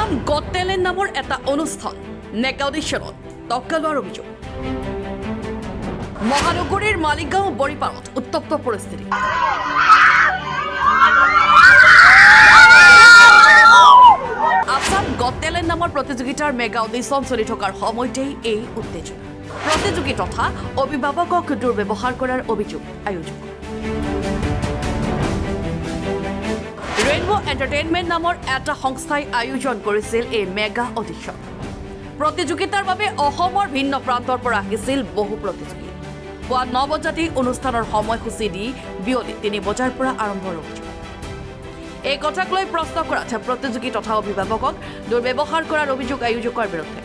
Assam got talent নামৰ এটা অনুষ্ঠান নেক অডিশ্যনত টক্কা লোৱাৰ অভিযোগ মহানগৰীৰ মালিগাঁও বৰিপাৰত উত্তপ্ত পৰিস্থিতি আসাম গট টেলেণ্ট নামৰ প্ৰতিযোগিতাৰ মেগা অডিশ্যন চলি থকাৰ সময়তেই এই উত্তেজনা প্ৰতিযোগী তথা অভিভাৱকক দুৰ্ব্যৱহাৰ কৰাৰ অভিযোগ আয়োজক ৰেইনবো এণ্টাৰটেইনমেণ্ট নামৰ এটা সংস্থাই আয়োজন কৰিছিল এই মেগা অডিশ্যন প্ৰতিযোগিতাৰ বাবে অসমৰ ভিন্ন প্ৰান্তৰ পৰা আহিছিল বহু প্ৰতিযোগী পুৱা 9 বজাতে অনুষ্ঠানৰ সময়সূচী দি বিয়লি 3 বজাৰ পৰা আৰম্ভ হ'ব এই কথাক লৈ প্ৰশ্ন কৰাত প্ৰতিযোগী তথা অভিভাৱকক দুৰ্ব্যৱহাৰ কৰাৰ অভিযোগ আয়োজকৰ বিৰুদ্ধে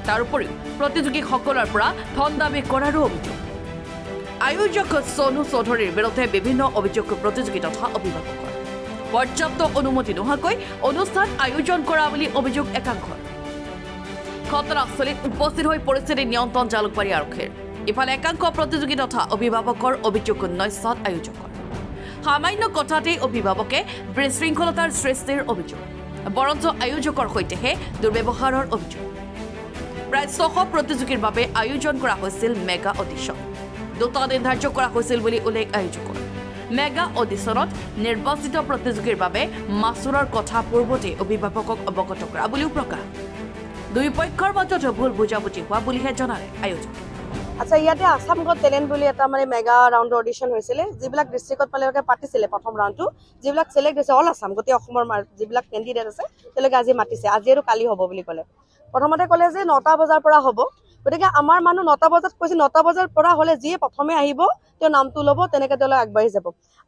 তাৰ উপৰিও প্ৰতিযোগীসকলৰ পৰা ধন দাবী কৰাৰো অভিযোগ আয়োজক সোনু চৌধুৰীৰ বিৰুদ্ধে বিভিন্ন অভিযোগ প্ৰতিযোগী তথা অভিভাৱকৰ পৰ্যাপ্ত অনুমতি নোহোৱাকৈ অনুষ্ঠান আয়োজন কৰা বুলি অভিযোগ একাংশৰ ঘটনাস্থলীত উপস্থিত হৈ পৰিস্থিতি নিয়ন্ত্ৰণ জালুকবাৰী আৰক্ষীৰ ইফালে একাংশ প্ৰতিযোগী তথা অভিভাৱকৰ অভিযোগ নৈছত আয়োজকৰ সামান্য কথাতেই অভিভাৱকে বিশৃংখলতাৰ সৃষ্টিৰ অভিযোগ বৰঞ্চ আয়োজকৰ সৈতেহে দুৰ্ব্যৱহাৰৰ অভিযোগ প্ৰায় 600 প্ৰতিযোগীৰ বাবে আয়োজন কৰা হৈছিল মেগা অডিশ্যন দুটা দিন ধাৰ্য কৰা হৈছিল বুলি উল্লেখ আয়োজকৰ মেগা অডিশ্যনত নিৰ্বাচিত প্ৰতিযোগীৰ বাবে মাচুলৰ কথা পূৰ্বতে অভিভাৱকক অৱগত কৰা বুলিও প্ৰকাশ দুই পক্ষৰ মাজত ভুল বুজাবুজি হোৱা বুলিহে জনালে আয়োজক আচ্ছা ইয়াতে আসাম গট টেলেণ্ট বুলি এটা মানে মেগা ৰাউণ্ড অডিশ্যন হৈছিল যিবিলাক ডিষ্ট্ৰিক্টত পালেকে পাতিছিলে প্ৰথম ৰাউণ্ডটো যিবিলাক সিলেক্ট হৈছে অল আসাম গোটেই অসমৰ যিবিলাক কেণ্ডিডেট আছে তেওঁলোকে আজি মাতিছে আজি আৰু কালি হ'ব বুলি ক'লে প্ৰথমতে ক'লে যে 9টা বজাৰ পৰা হ'ব গতিকে আমাৰ মানুহ 9টা বজাত কৈছে 9টা বজাৰ পৰা হ'লে যিয়ে প্ৰথমে আহিব তেওঁ নামটো ল'ব তেনেকৈ তেওঁলোক আগবাঢ়ি যাব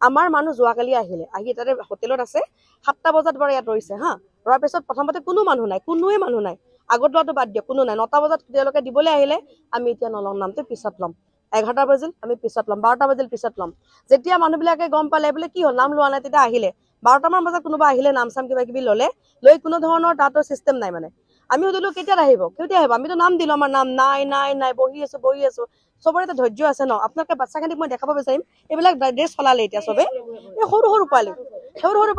আমাৰ মানুহ যোৱাকালি আহিলে আহি তাতে হোটেলত আছে 7টা বজাত বাৰু ইয়াত ৰৈছে হা ৰোৱাৰ পিছত প্ৰথমতে কোনো মানুহ নাই কোনোৱে মানুহ নাই আগত লোৱাটো বাদ দিয়ক কোনো নাই 9টা বজাত তেওঁলোকে দিবলৈ আহিলে আমি এতিয়া নলম নামটো পিছত ল'ম 11টা বাজিল আমি পিছত ল'ম 12টা বাজিল পিছত ল'ম যেতিয়া মানুহবিলাকে গম পালে বোলে কি হ'ল নাম লোৱা নাই তেতিয়া আহিলে 12টামান বজাত কোনোবা আহিলে নাম চাম কিবা কিবি ল'লে লৈ কোনো ধৰণৰ তাতো চিষ্টেম নাই মানে আমি সুধিলো কেতিয়া আহিব আমিতো নাম দিলো আমাৰ নাম নাই বহি আছো চবৰে এটা ধৈৰ্য আছে ন আপোনালোকে বাচ্চাখিনিক মই দেখাব বিচাৰিম এইবিলাক ড্ৰেছ চলালে এতিয়া চবে এই সৰু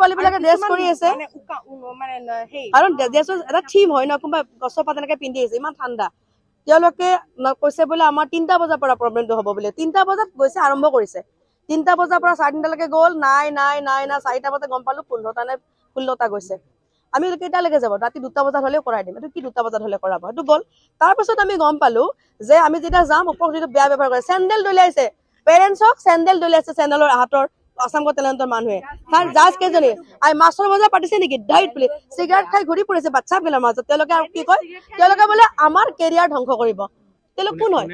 পোৱালিবিলাকে ড্ৰেছ কৰি আছে আৰু ড্ৰেছৰ এটা থিম হয় ন কোনোবা গছৰ পাত এনেকে পিন্ধি আহিছে ইমান ঠাণ্ডা তেওঁলোকে কৈছে বোলে আমাৰ 3টা বজাৰ পৰা প্ৰব্লেমটো হ'ব বোলে 3টা বজাত গৈছে আৰম্ভ কৰিছে 3টা বজাৰ পৰা 3:30লৈকে গ'ল নাই 4টা বজাত গম পালো 15টা নে 16টা গৈছে আমি কেইটালৈকে যাব ৰাতি 2টা বজাত হ'লেও কৰাই দিম এইটো কি 2টা বজাত হ'লে কৰাব সেইটো গ'ল তাৰপিছত আমি গম পালো যে আমি যেতিয়া যাম ওপৰত যিটো বেয়া ব্যৱহাৰ কৰে চেণ্ডেল দলিয়াইছে পেৰেণ্টছক চেণ্ডেল দলিয়াইছে চেণ্ডেলৰ হাতৰ আসাম গট টেলেণ্টৰ মানুহে তাৰ জাজ কেইজনী মাছৰ বজাৰ পাতিছে নেকি ডাইট বুলি চিগাৰেট খাই ঘূৰি ফুৰিছে বাচ্চাবিলাকৰ মাজত তেওঁলোকে আৰু কি কয় তেওঁলোকে বোলে আমাৰ কেৰিয়াৰ ধ্বংস কৰিব তেওঁলোক কোন হয়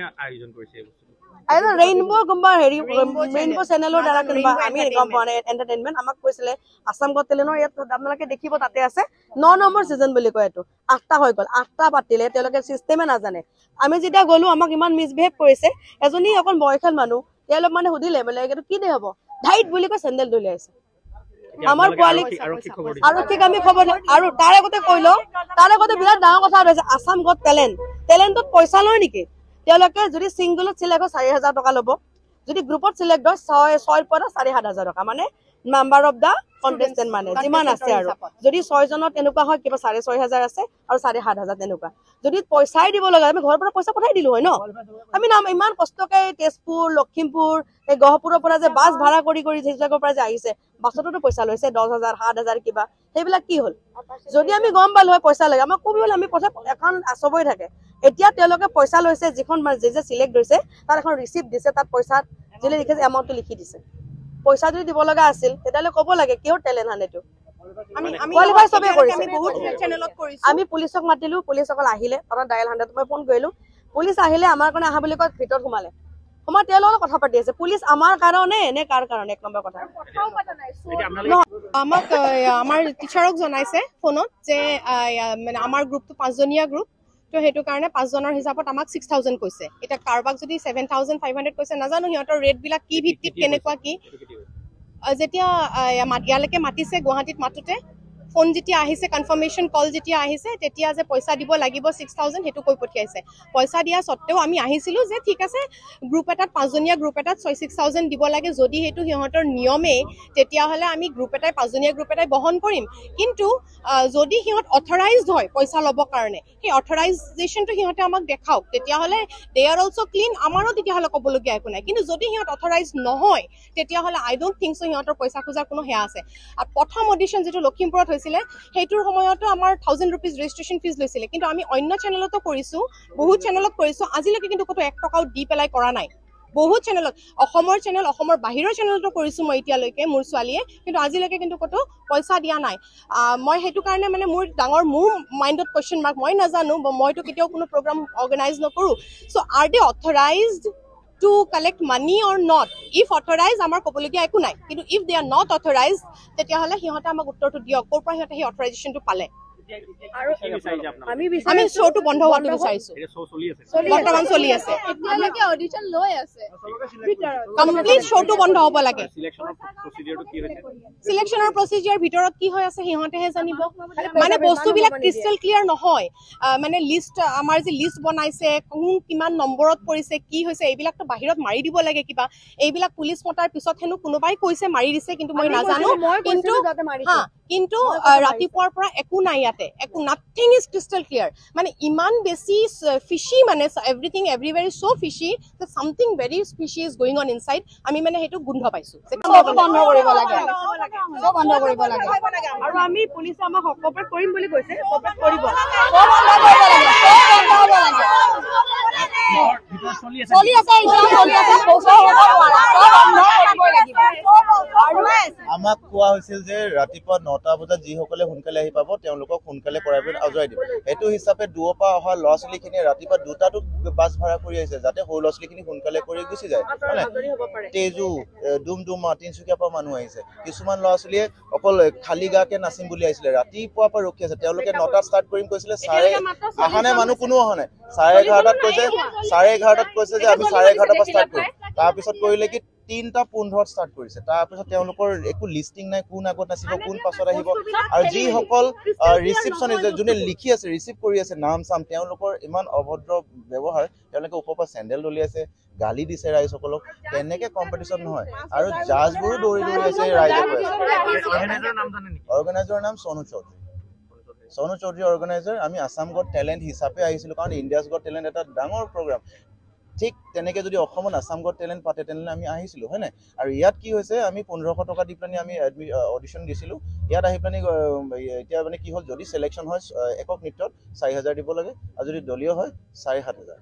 ৰেইনবো কোনোবা ৰেইনবো চেনেলৰ দ্বাৰা কোনোবা আমি গম পোৱা নাই এণ্টাৰটেইনমেণ্ট আমাক কৈছিলে আসাম গট টেলেণ্টৰ ইয়াত আপোনালোকে দেখিব তাতে আছে 9 নম্বৰ ছিজন বুলি কয় এইটো 8টা হৈ গ'ল 8টা পাতিলে তেওঁলোকে চিষ্টেমে নাজানে আমি যেতিয়া গ'লো আমাক ইমান মিছবিহেভ কৰিছে এজনী অকল বয়সীয়াল মানুহ তেওঁলোক মানে সুধিলে বোলে এইটো কি দে হ'ব ধাইট বুলি কয় চেণ্ডেল দলিয়াইছে আমাৰ পোৱালীক আৰক্ষীক আমি খবৰ আৰু তাৰ আগতে কৈলো তাৰ আগতে বিৰাট ডাঙৰ কথা হৈছে আসাম গট টেলেণ্টত পইচা লয় নেকি তেওঁলোকে যদি সিংগলত সিলেক্ট 4,000 টকা ল'ব যদি গ্ৰুপত সিলেক্ট হয় 6 পৰা 7,500 টকা মানে নাম্বাৰ অফ দা কন্টেস্টেন্ট মানে যিমান আছে আৰু যদি 6 জনত এনেকুৱা হয় কিবা 6,500 আছে আৰু 7,500 তেনেকুৱা যদি পইচাই দিব লগা আমি ঘৰৰ পৰা পইচা পঠাই দিলো হয় ন আমি নাম ইমান কষ্টকে তেজপুৰ লখিমপুৰ এই গহপুৰৰ পৰা যে বাছ ভাড়া কৰি তেজপুৰৰ পৰা যে আহিছে বাছতো পইচা লৈছে 10,000 7,000 কিবা সেইবিলাক কি হ'ল যদি আমি গম পালো হয় পইচা লাগে আমাক কবি হ'ল আমি পইচা একাউণ্ট আছবই থাকে এতিয়া তেওঁলোকে পইচা লৈছে যিখন যে সিলেক্ট হৈছে তাৰ এখন ৰিসিপ্ট দিছে তাত পইচা যিলে লিখিছে এমাউণ্টটো লিখি দিছে পইচা যদি দিব লগা আছিল তেতিয়ালে ক'ব লাগে কিয় টেলেণ্ট হানেটো আমি কোৱালিফাই সবে কৰিছে আমি বহুত চেনেলত কৰিছো আমি পুলিচক মাতিলো পুলিচ অকল আহিলে আৰু ডায়াল 100 মই ফোন কৰিলো পুলিচ আহিলে আমাৰ কাৰণে আহা বুলি কৈ ভিতৰত সোমালে সময় তেওঁলোকৰ কথা পাতি আছে পুলিচ আমাৰ কাৰণে নে কাৰ কাৰণে এক নম্বৰ কথা আমাক আমাৰ টিচাৰক জনাইছে ফোনত যে মানে আমাৰ গ্ৰুপটো 5জনীয়া গ্ৰুপ তো হেতু কাৰণে 5 জনৰ হিচাপত আমাক 6000 কৈছে এটা কাৰবাক যদি 7500 কৈছে নাজানো হিহঁতৰ ৰেট বিলাক কি ভিত্তিত কেনেকুৱা কি যেতিয়া ইয়ালৈকে মাতিছে গুৱাহাটীত মাতোতে ফোন যেতিয়া আহিছে কনফাৰ্মেশ্যন কল যেতিয়া আহিছে তেতিয়া যে পইচা দিব লাগিব 6,000 সেইটো কৈ পঠিয়াইছে পইচা দিয়া সত্ত্বেও আমি আহিছিলোঁ যে ঠিক আছে গ্ৰুপ এটাত 5জনীয়া গ্ৰুপ এটাত 6,000 দিব লাগে যদি সেইটো সিহঁতৰ নিয়মে তেতিয়াহ'লে আমি গ্ৰুপ এটাই 5জনীয়া গ্ৰুপ এটাই বহন কৰিম কিন্তু যদি সিহঁত অথৰাইজড হয় পইচা ল'বৰ কাৰণে সেই অথৰাইজেশ্যনটো সিহঁতে আমাক দেখাওক তেতিয়াহ'লে দে আৰ অলছ' ক্লিন আমাৰো তেতিয়াহ'লে ক'বলগীয়া একো নাই কিন্তু যদি সিহঁত অথৰাইজ নহয় তেতিয়াহ'লে আই ডোণ্ট থিংক চ' সিহঁতৰ পইচা খোজাৰ কোনো সেয়া আছে আৰু প্ৰথম অডিশ্যন যিটো লখিমপুৰত হৈছিলে সেইটোৰ সময়তো আমাৰ 1,000 rupees ৰেজিষ্ট্ৰেশ্যন ফিজ লৈছিলে কিন্তু আমি অন্য চেনেলতো কৰিছোঁ বহুত চেনেলত কৰিছোঁ আজিলৈকে কিন্তু ক'তো 1 টকাও দি পেলাই কৰা নাই বহুত চেনেলত অসমৰ চেনেল অসমৰ বাহিৰৰ চেনেলতো কৰিছোঁ মই এতিয়ালৈকে মোৰ ছোৱালীয়ে কিন্তু আজিলৈকে কিন্তু ক'তো পইচা দিয়া নাই মই সেইটো কাৰণে মানে মোৰ মাইণ্ডত কুৱেশ্যন মাৰ্ক মই নাজানো মইতো কেতিয়াও কোনো প্ৰগ্ৰাম অৰ্গেনাইজ নকৰোঁ so' are they authorised to collect money or not if authorized আমাৰ ক'বলগীয়া একো নাই কিন্তু if they are not authorized তেতিয়াহ'লে সিহঁতে আমাক উত্তৰটো দিয়ক ক'ৰ পৰা সিহঁতে সেই অথৰাইজেশ্যনটো পালে আমি শ্ব'টো বন্ধ হোৱাটো বিচাৰিছোঁ বৰ্তমান চলি আছে কমপ্লিট শ্ব'টো বন্ধ হ'ব লাগে চিলেকশ্যনৰ প্ৰচিডিউৰ ভিতৰত কি হৈ আছে সিহঁতেহে জানিব মানে বস্তুবিলাক ক্ৰিষ্টেল ক্লিয়াৰ নহয় মানে লিষ্ট আমাৰ যে লিষ্ট বনাইছে কোন কিমান নম্বৰত পৰিছে কি হৈছে এইবিলাকতো বাহিৰত মাৰি দিব লাগে কিবা এইবিলাক পুলিচ মতাৰ পিছত হেনো কোনোবাই কৈছে মাৰি দিছে কিন্তু মই নাজানো কিন্তু ৰাতিপুৱাৰ পৰা একো নাই ইয়াতে একো নাথিং ইজ ক্ৰিষ্টেল ক্লিয়াৰ মানে ইমান বেছি ফিচি মানে everything everywhere is so' fishy something very fishy is going on inside আমি মানে সেইটো গোন্ধ পাইছোঁ বন্ধ কৰিব লাগে আৰু আমি পুলিচে আমাক কপাৰেট কৰিম বুলি কৈছে কপাৰেট কৰিব আমাক কোৱা হৈছিল যে ৰাতিপুৱা 9টা বজাত যিসকলে সোনকালে আহি পাব তেওঁলোকক সোনকালে প্ৰাইভেট আজৰাই দিব এইটো হিচাপে দূৰৰ পৰা অহা ল'ৰা ছোৱালীখিনিয়ে ৰাতিপুৱা 2টাতো বাছ ভাড়া কৰি আহিছে যাতে সৰু ল'ৰা ছোৱালীখিনি সোনকালে কৰি গুচি যায় তেজু ডুমডুমা তিনিচুকীয়াৰ পৰা মানুহ আহিছে কিছুমান ল'ৰা ছোৱালীয়ে অকল খালী গাকে নাচিম বুলি আহিছিলে ৰাতিপুৱাৰ পৰা ৰখি আছে তেওঁলোকে 9টাত ষ্টাৰ্ট কৰিম কৈছিলে অহা নাই মানুহ কোনো অহা নাই 11:30 কৈছে যে আমি 11:30 পৰা ষ্টাৰ্ট কৰিম তাৰপিছত কৰিলে কি 3:15 ষ্টাৰ্ট কৰিছে তাৰপিছত তেওঁলোকৰ একো লিষ্টিং নাই কোন আগত নাচিব কোন পাছত আহিব আৰু যিসকল ৰিচিপশ্যনিষ্ট যোনে লিখি আছে ৰিচিভ কৰি আছে নাম চাম তেওঁলোকৰ ইমান অভদ্ৰ ব্যৱহাৰ তেওঁলোকে ওপৰৰ পৰা চেণ্ডেল দলিয়াইছে গালি দিছে ৰাইজসকলক তেনেকে কম্পিটিশ্যন নহয় আৰু জাজবোৰো দৌৰি আছে ৰাইজে অৰ্গেনাইজাৰৰ নাম সোনু চৌধুৰী অৰ্গেনাইজাৰ আমি আছাম গট টেলেণ্ট হিচাপে আহিছিলোঁ কাৰণ ইণ্ডিয়াজ গট টেলেণ্ট এটা ডাঙৰ প্ৰগ্ৰাম ঠিক তেনেকে যদি অসমত আছাম গট টেলেণ্ট পাতে তেনেহ'লে আমি আহিছিলোঁ হয় নাই আৰু ইয়াত কি হৈছে আমি 1500 টকা দি পেলাই আমি অডিশ্যন দিছিলোঁ ইয়াত আহি পেলাই এতিয়া মানে কি হ'ল যদি চিলেকশ্যন হয় একক নৃত্যত 4,000 দিব লাগে আৰু যদি দলীয় হয় 7,500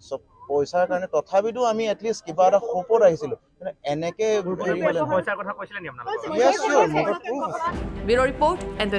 চব পইচাৰ কাৰণে তথাপিতো আমি এটলিষ্ট কিবা এটা হোপত আহিছিলোঁ কিন্তু এনেকে ব্যুৰ ৰিপৰ্ট এণ্ড